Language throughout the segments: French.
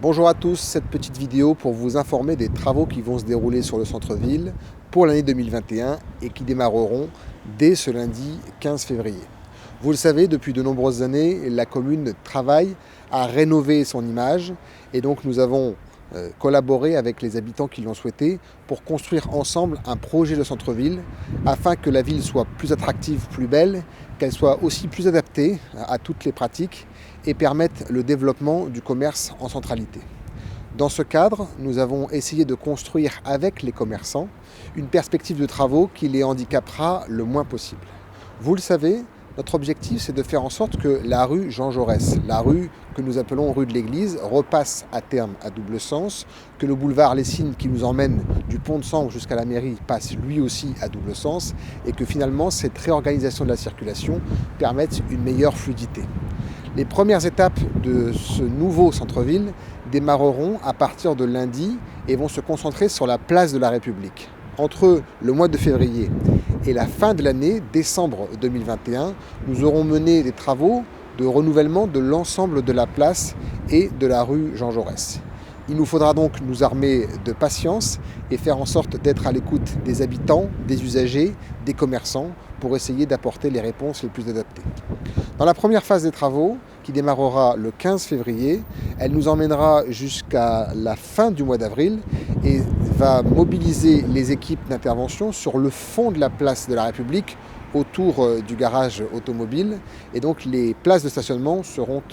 Bonjour à tous, cette petite vidéo pour vous informer des travaux qui vont se dérouler sur le centre-ville pour l'année 2021 et qui démarreront dès ce lundi 15 février. Vous le savez, depuis de nombreuses années, la commune travaille à rénover son image et donc nous avons collaboré avec les habitants qui l'ont souhaité pour construire ensemble un projet de centre-ville afin que la ville soit plus attractive, plus belle, qu'elle soit aussi plus adaptée à toutes les pratiques et permette le développement du commerce en centralité. Dans ce cadre, nous avons essayé de construire avec les commerçants une perspective de travaux qui les handicapera le moins possible. Vous le savez, notre objectif, c'est de faire en sorte que la rue Jean Jaurès, la rue que nous appelons rue de l'Église, repasse à terme à double sens, que le boulevard Lessines qui nous emmène du pont de Sambre jusqu'à la mairie passe lui aussi à double sens et que finalement cette réorganisation de la circulation permette une meilleure fluidité. Les premières étapes de ce nouveau centre-ville démarreront à partir de lundi et vont se concentrer sur la place de la République. Entre le mois de février et la fin de l'année, décembre 2021, nous aurons mené des travaux de renouvellement de l'ensemble de la place et de la rue Jean Jaurès. Il nous faudra donc nous armer de patience et faire en sorte d'être à l'écoute des habitants, des usagers, des commerçants pour essayer d'apporter les réponses les plus adaptées. Dans la première phase des travaux, qui démarrera le 15 février, elle nous emmènera jusqu'à la fin du mois d'avril et va mobiliser les équipes d'intervention sur le fond de la place de la République autour du garage automobile et donc les places de stationnement seront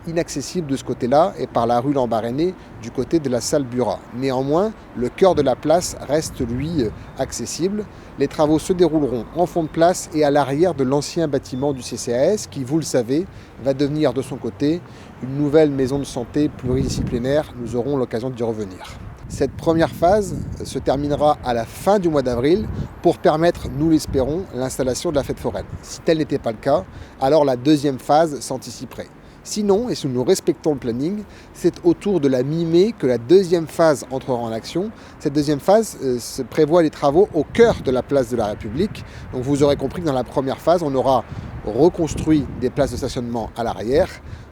inaccessibles de ce côté-là et par la rue Lambaréné du côté de la salle Burat. Néanmoins, le cœur de la place reste lui accessible. Les travaux se dérouleront en fond de place et à l'arrière de l'ancien bâtiment du CCAS qui, vous le savez, va devenir de son côté une nouvelle maison de santé pluridisciplinaire. Nous aurons l'occasion d'y revenir. Cette première phase se terminera à la fin du mois d'avril pour permettre, nous l'espérons, l'installation de la fête foraine. Si tel n'était pas le cas, alors la deuxième phase s'anticiperait. Sinon, et si nous respectons le planning, c'est autour de la mi-mai que la deuxième phase entrera en action. Cette deuxième phase prévoit les travaux au cœur de la place de la République. Donc vous aurez compris que dans la première phase, on aura reconstruit des places de stationnement à l'arrière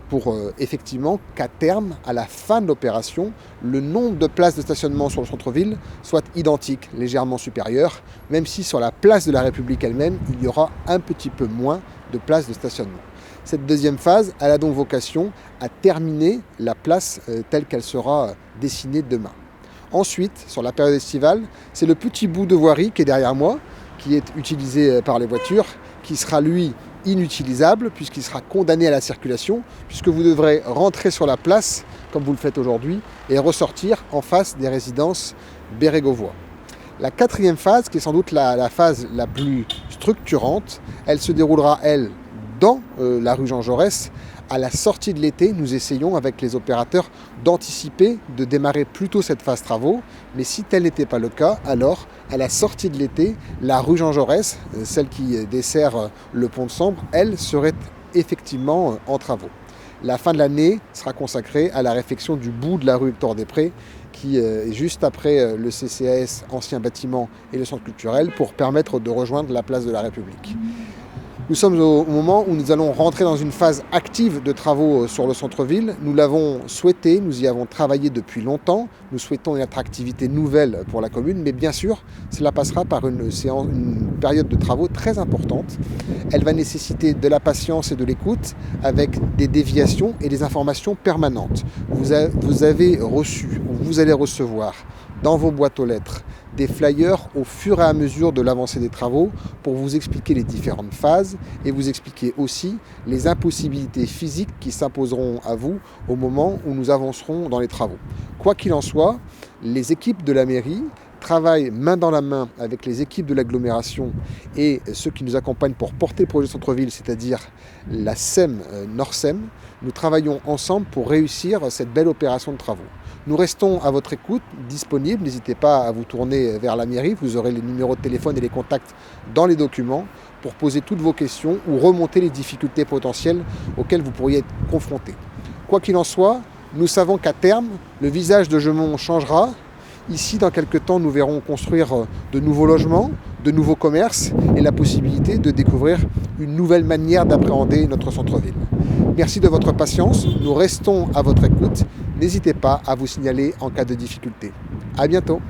pour effectivement qu'à terme, à la fin de l'opération, le nombre de places de stationnement sur le centre-ville soit identique, légèrement supérieur, même si sur la place de la République elle-même, il y aura un petit peu moins de places de stationnement. Cette deuxième phase, elle a donc vocation à terminer la place telle qu'elle sera dessinée demain. Ensuite, sur la période estivale, c'est le petit bout de voirie qui est derrière moi, qui est utilisé par les voitures, qui sera lui inutilisable puisqu'il sera condamné à la circulation, puisque vous devrez rentrer sur la place, comme vous le faites aujourd'hui, et ressortir en face des résidences Bérégovois. La quatrième phase, qui est sans doute la phase la plus structurante, elle se déroulera, elle, dans la rue Jean Jaurès. À la sortie de l'été, nous essayons avec les opérateurs d'anticiper, de démarrer plus tôt cette phase travaux. Mais si tel n'était pas le cas, alors à la sortie de l'été, la rue Jean Jaurès, celle qui dessert le pont de Sambre, elle serait effectivement en travaux. La fin de l'année sera consacrée à la réfection du bout de la rue Hector-Després, qui est juste après le CCAS, ancien bâtiment, et le centre culturel, pour permettre de rejoindre la place de la République. Nous sommes au moment où nous allons rentrer dans une phase active de travaux sur le centre-ville. Nous l'avons souhaité, nous y avons travaillé depuis longtemps. Nous souhaitons une attractivité nouvelle pour la commune, mais bien sûr, cela passera par une période de travaux très importante. Elle va nécessiter de la patience et de l'écoute avec des déviations et des informations permanentes. Vous avez reçu, ou vous allez recevoir dans vos boîtes aux lettres des flyers au fur et à mesure de l'avancée des travaux pour vous expliquer les différentes phases et vous expliquer aussi les impossibilités physiques qui s'imposeront à vous au moment où nous avancerons dans les travaux. Quoi qu'il en soit, les équipes de la mairie travaillent main dans la main avec les équipes de l'agglomération et ceux qui nous accompagnent pour porter le projet centre-ville, c'est-à-dire la SEM Nord-SEM. Nous travaillons ensemble pour réussir cette belle opération de travaux. Nous restons à votre écoute, disponibles. N'hésitez pas à vous tourner vers la mairie. Vous aurez les numéros de téléphone et les contacts dans les documents pour poser toutes vos questions ou remonter les difficultés potentielles auxquelles vous pourriez être confrontés. Quoi qu'il en soit, nous savons qu'à terme, le visage de Gemont changera Ici, dans quelques temps, nous verrons construire de nouveaux logements, de nouveaux commerces et la possibilité de découvrir une nouvelle manière d'appréhender notre centre-ville. Merci de votre patience, nous restons à votre écoute. N'hésitez pas à vous signaler en cas de difficulté. À bientôt.